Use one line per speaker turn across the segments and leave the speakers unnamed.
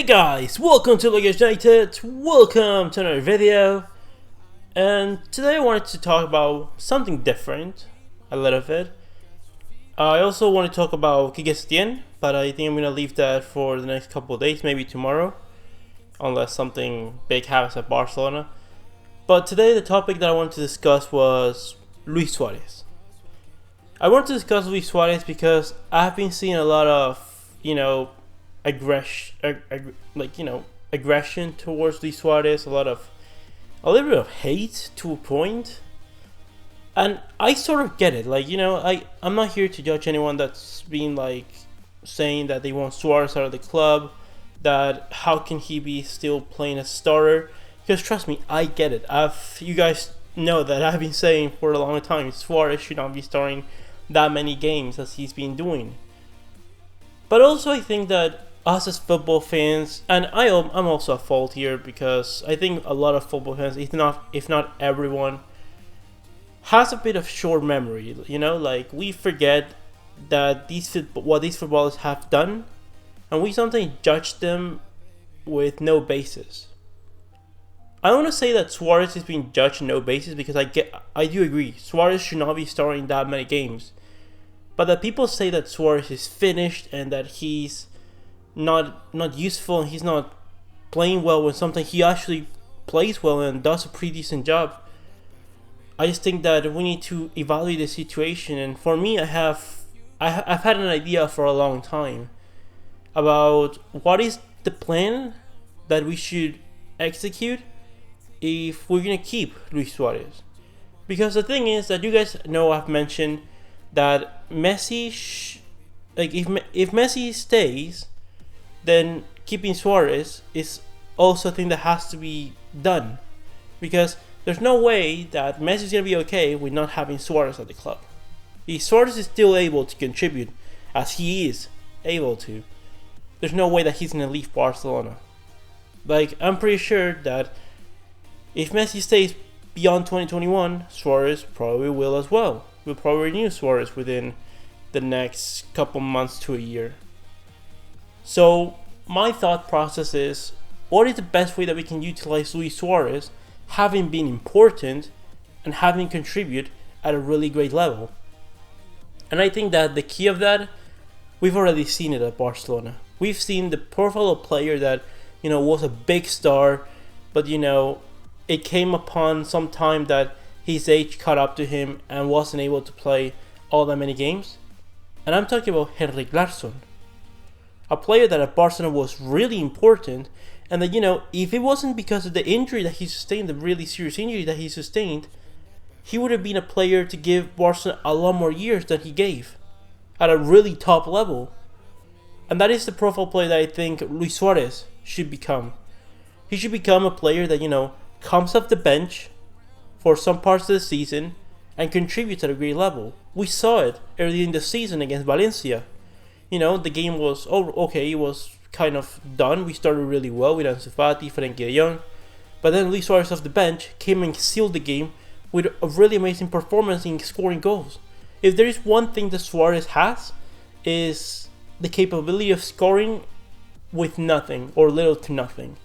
Guys, welcome to Luis United, welcome to another video, and today I wanted to talk about something different, a little bit. I also want to talk about Quique, but I think I'm going to leave that for the next couple of days, maybe tomorrow, unless something big happens at Barcelona. But today the topic that I wanted to discuss was Luis Suarez. I wanted to discuss Luis Suarez because I've been seeing a lot of, aggression towards Luis Suarez, a little bit of hate to a point, and I sort of get it. I'm not here to judge anyone that's been saying that they want Suarez out of the club, that how can he be still playing as starter, because trust me, I get it. You guys know that I've been saying for a long time Suarez should not be starting that many games as he's been doing. But also I think that us as football fans, and I'm also at fault here because I think a lot of football fans, if not everyone, has a bit of short memory. We forget that what these footballers have done, and we sometimes judge them with no basis. I don't want to say that Suarez is being judged no basis because I do agree Suarez should not be starting that many games, but that people say that Suarez is finished and that he's not useful and he's not playing well, when sometimes he actually plays well and does a pretty decent job. I just think that we need to evaluate the situation, and for me, I've had an idea for a long time about what is the plan that we should execute if we're gonna keep Luis Suarez. Because the thing is that you guys know I've mentioned that Messi, if Messi stays, then keeping Suarez is also a thing that has to be done, because there's no way that Messi is going to be okay with not having Suarez at the club. If Suarez is still able to contribute as he is able to, there's no way that he's going to leave Barcelona. I'm pretty sure that if Messi stays beyond 2021, Suarez probably will as well. We'll probably renew Suarez within the next couple months to a year. So my thought process is, what is the best way that we can utilize Luis Suarez, having been important and having contributed at a really great level? And I think that the key of that, we've already seen it at Barcelona. We've seen the profile of player that, was a big star, but it came upon some time that his age caught up to him and wasn't able to play all that many games. And I'm talking about Henrik Larsson, a player that at Barcelona was really important, and that, if it wasn't because of the injury that he sustained, the really serious injury that he sustained, he would have been a player to give Barcelona a lot more years than he gave at a really top level. And that is the profile player that I think Luis Suarez should become. He should become a player that, comes off the bench for some parts of the season and contributes at a great level. We saw it early in the season against Valencia. The game was, it was kind of done. We started really well with Ansu Fati, Frenkie de Jong, but then Luis Suarez off the bench came and sealed the game with a really amazing performance in scoring goals. If there is one thing that Suarez has, is the capability of scoring with nothing or little to nothing.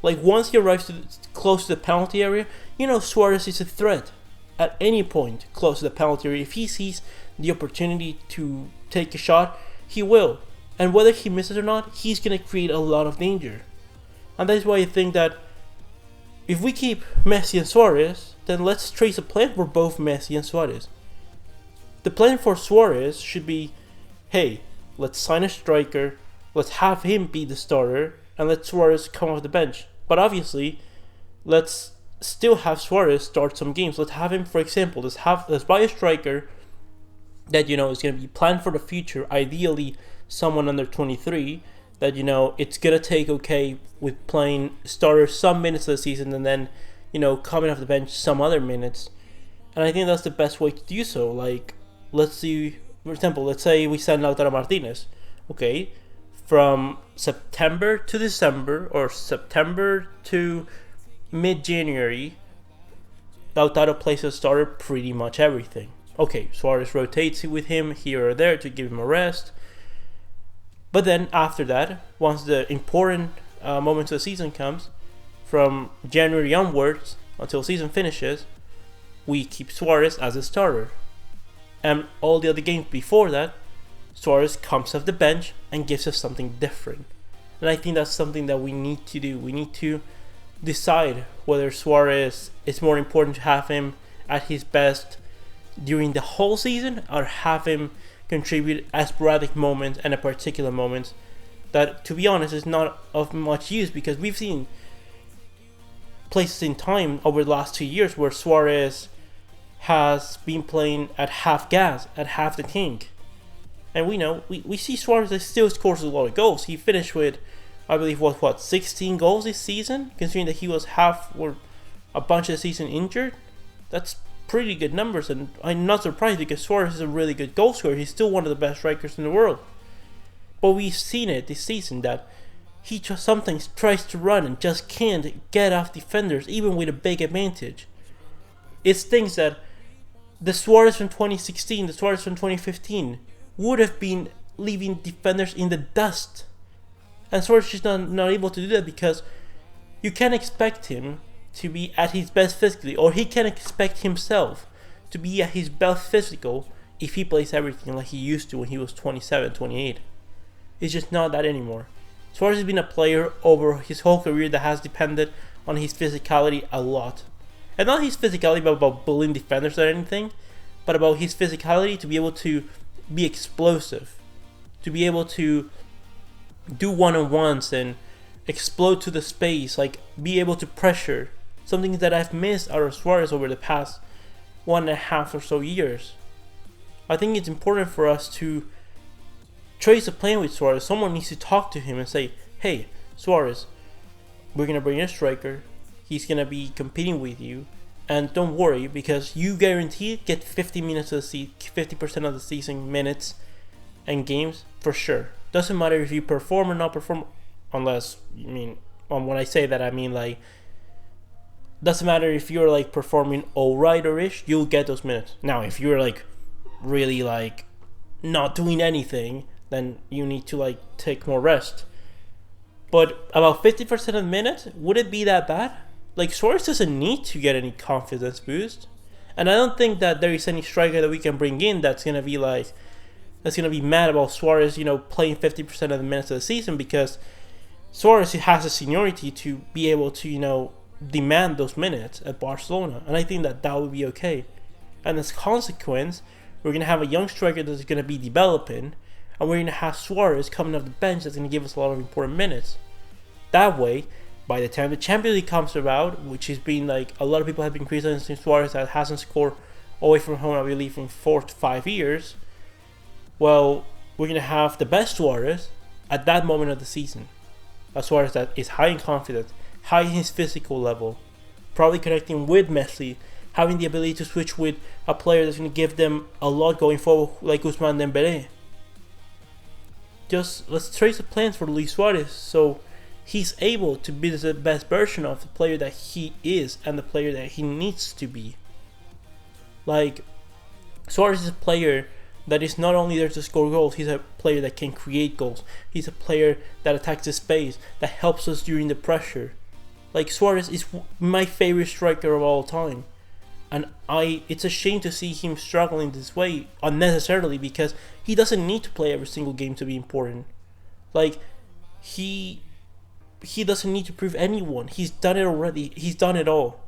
Once he arrives close to the penalty area, Suarez is a threat at any point close to the penalty area. If he sees the opportunity to take a shot, he will. And whether he misses or not, he's going to create a lot of danger. And that is why I think that if we keep Messi and Suarez, then let's trace a plan for both Messi and Suarez. The plan for Suarez should be, hey, let's sign a striker, let's have him be the starter, and let Suarez come off the bench. But obviously, let's still have Suarez start some games. Let's have him, for example, let's buy a striker that is going to be planned for the future, ideally someone under 23, that it's going to take okay with playing starters some minutes of the season and then coming off the bench some other minutes. And I think that's the best way to do so. Let's see, for example, let's say we sign Lautaro Martinez. Okay, from September to December or September to mid-January, Lautaro plays as starter pretty much everything. Okay, Suarez rotates with him here or there to give him a rest. But then after that, once the important moment of the season comes, from January onwards until season finishes, we keep Suarez as a starter. And all the other games before that, Suarez comes off the bench and gives us something different. And I think that's something that we need to do. We need to decide whether Suarez is more important to have him at his best during the whole season, or have him contribute at sporadic moments and at particular moments that, to be honest, is not of much use, because we've seen places in time over the last 2 years where Suarez has been playing at half gas, at half the tank. And we see Suarez that still scores a lot of goals. He finished with, I believe, 16 goals this season, considering that he was half or a bunch of the season injured. That's pretty good numbers, and I'm not surprised, because Suarez is a really good goal scorer. He's still one of the best strikers in the world. But we've seen it this season that he just sometimes tries to run and just can't get off defenders, even with a big advantage. It's things that the Suarez from 2016, the Suarez from 2015 would have been leaving defenders in the dust. And Suarez is just not able to do that, because you can't expect him to be at his best physically, or he can't expect himself to be at his best physical if he plays everything like he used to when he was 27, 28. It's just not that anymore. Suarez has been a player over his whole career that has depended on his physicality a lot. And not his physicality about bullying defenders or anything, but about his physicality to be able to be explosive, to be able to do one-on-ones and explode to the space, like be able to pressure, something that I've missed out of Suarez over the past 1.5 or so years. I think it's important for us to trace a plan with Suarez. Someone needs to talk to him and say, hey, Suarez, we're going to bring in a striker. He's going to be competing with you. And don't worry, because you guaranteed get 50% of the season minutes and games for sure. Doesn't matter if you perform or not perform, unless, when I say that, I mean like, doesn't matter if you're like performing alright or ish, you'll get those minutes. Now, if you're like really like not doing anything, then you need to like take more rest. But about 50% of the minutes, would it be that bad? Like, Suarez doesn't need to get any confidence boost. And I don't think that there is any striker that we can bring in that's going to be mad about Suarez, playing 50% of the minutes of the season, because Suarez has the seniority to be able to, demand those minutes at Barcelona. And I think that would be okay. And as a consequence, we're going to have a young striker that's going to be developing, and we're going to have Suarez coming off the bench that's going to give us a lot of important minutes. That way, by the time the Champions League comes about, which has been like, a lot of people have been criticizing Suarez that hasn't scored away from home, I believe, in 4 to 5 years. Well, we're going to have the best Suarez at that moment of the season. A Suarez that is high in confidence, high in his physical level, probably connecting with Messi, having the ability to switch with a player that's going to give them a lot going forward, like Ousmane Dembélé. Just let's trace the plans for Luis Suarez so he's able to be the best version of the player that he is and the player that he needs to be. Like, Suarez is a player that is not only there to score goals, he's a player that can create goals. He's a player that attacks the space, that helps us during the pressure. Like, Suarez is my favorite striker of all time. And it's a shame to see him struggling this way unnecessarily, because he doesn't need to play every single game to be important. Like, he doesn't need to prove anyone. He's done it already. He's done it all.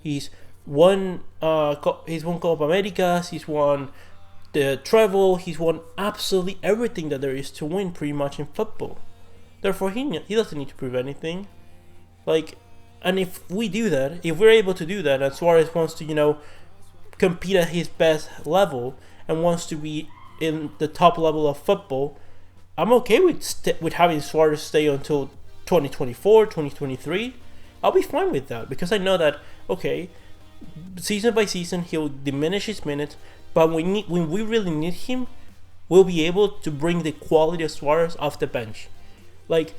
He's won Copa Americas. He's won the treble. He's won absolutely everything that there is to win, pretty much, in football. Therefore, he doesn't need to prove anything. Like, and if we do that, if we're able to do that, and Suarez wants to, compete at his best level and wants to be in the top level of football, I'm okay with having Suarez stay until 2024, 2023. I'll be fine with that, because I know that, okay, season by season he'll diminish his minutes, but when we really need him, we'll be able to bring the quality of Suarez off the bench. Like,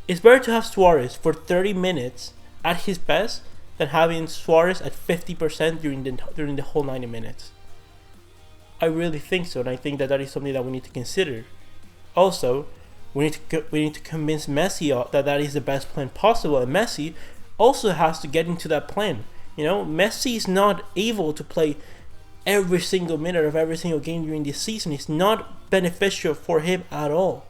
it's better to have Suarez for 30 minutes at his best than having Suarez at 50% during the whole 90 minutes. I really think so, and I think that is something that we need to consider. Also, We need to convince Messi that that is the best plan possible, and Messi also has to get into that plan. Messi is not able to play every single minute of every single game during this season. It's not beneficial for him at all.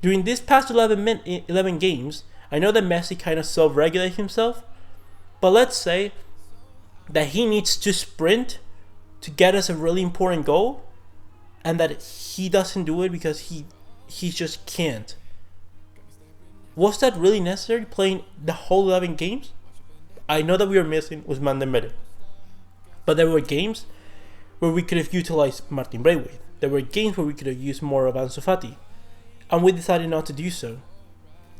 During this past 11 games, I know that Messi kind of self-regulates himself, but let's say that he needs to sprint to get us a really important goal, and that he doesn't do it because he just can't. Was that really necessary, playing the whole 11 games? I know that we were missing Ousmane Dembele, but there were games where we could have utilized Martin Braithwaite. There were games where we could have used more of Ansu Fati, and we decided not to do so.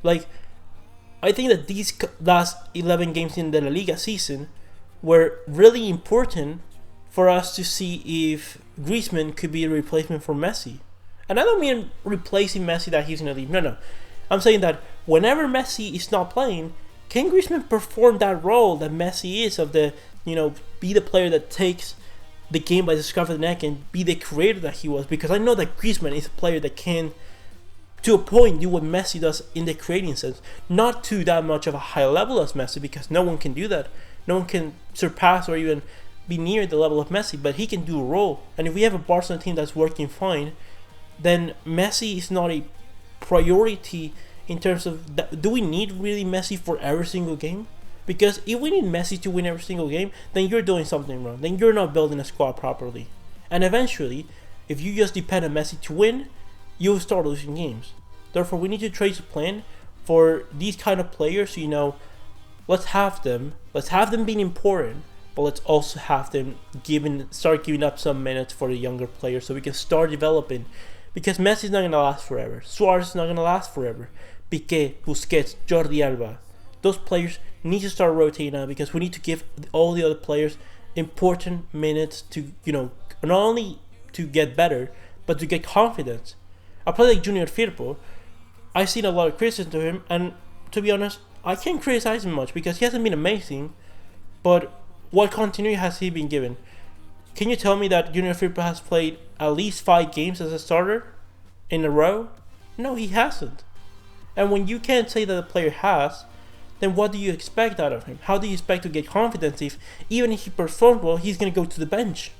I think that these last 11 games in the La Liga season were really important for us to see if Griezmann could be a replacement for Messi. And I don't mean replacing Messi that he's going to leave. No. I'm saying that whenever Messi is not playing, can Griezmann perform that role that Messi is, of the, be the player that takes the game by the scruff of the neck and be the creator that he was? Because I know that Griezmann is a player that can, to a point, do what Messi does in the creating sense. Not to that much of a high level as Messi, because no one can do that. No one can surpass or even be near the level of Messi, but he can do a role. And if we have a Barcelona team that's working fine, then Messi is not a priority in terms of do we need really Messi for every single game? Because if we need Messi to win every single game, then you're doing something wrong. Then you're not building a squad properly. And eventually, if you just depend on Messi to win, you'll start losing games. Therefore, we need to trace a plan for these kind of players. Let's have them being important, but let's also have them start giving up some minutes for the younger players so we can start developing. Because Messi's not going to last forever. Suarez is not going to last forever. Piqué, Busquets, Jordi Alba. Those players need to start rotating now, because we need to give all the other players important minutes to, not only to get better, but to get confidence. A player like Junior Firpo, I've seen a lot of criticism to him, and to be honest, I can't criticize him much because he hasn't been amazing, but what continuity has he been given? Can you tell me that Junior Firpo has played at least 5 games as a starter in a row? No, he hasn't. And when you can't say that a player has, then what do you expect out of him? How do you expect to get confidence if, even if he performs well, he's going to go to the bench?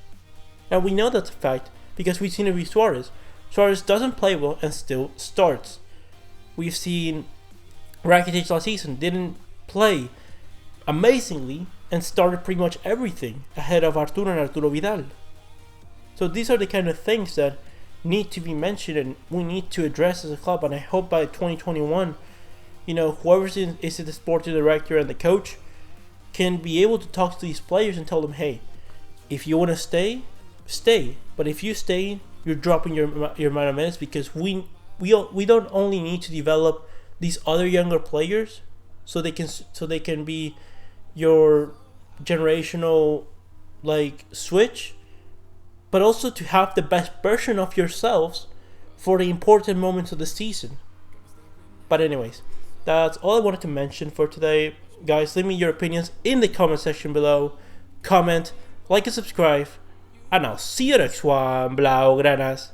And we know that's a fact because we've seen it with Suarez. Suarez doesn't play well and still starts. We've seen Rakitic last season didn't play amazingly and started pretty much everything ahead of Arturo and Arturo Vidal. So these are the kind of things that need to be mentioned and we need to address as a club. And I hope by 2021, whoever is the sporting director and the coach can be able to talk to these players and tell them, hey, if you want to stay, stay. But if you stay, you're dropping your amount of minutes, because we don't only need to develop these other younger players so they can be your generational switch, but also to have the best version of yourselves for the important moments of the season. But anyways, that's all I wanted to mention for today. Guys, leave me your opinions in the comment section below. Comment, like and subscribe, and I'll see you next one, Blaugranas.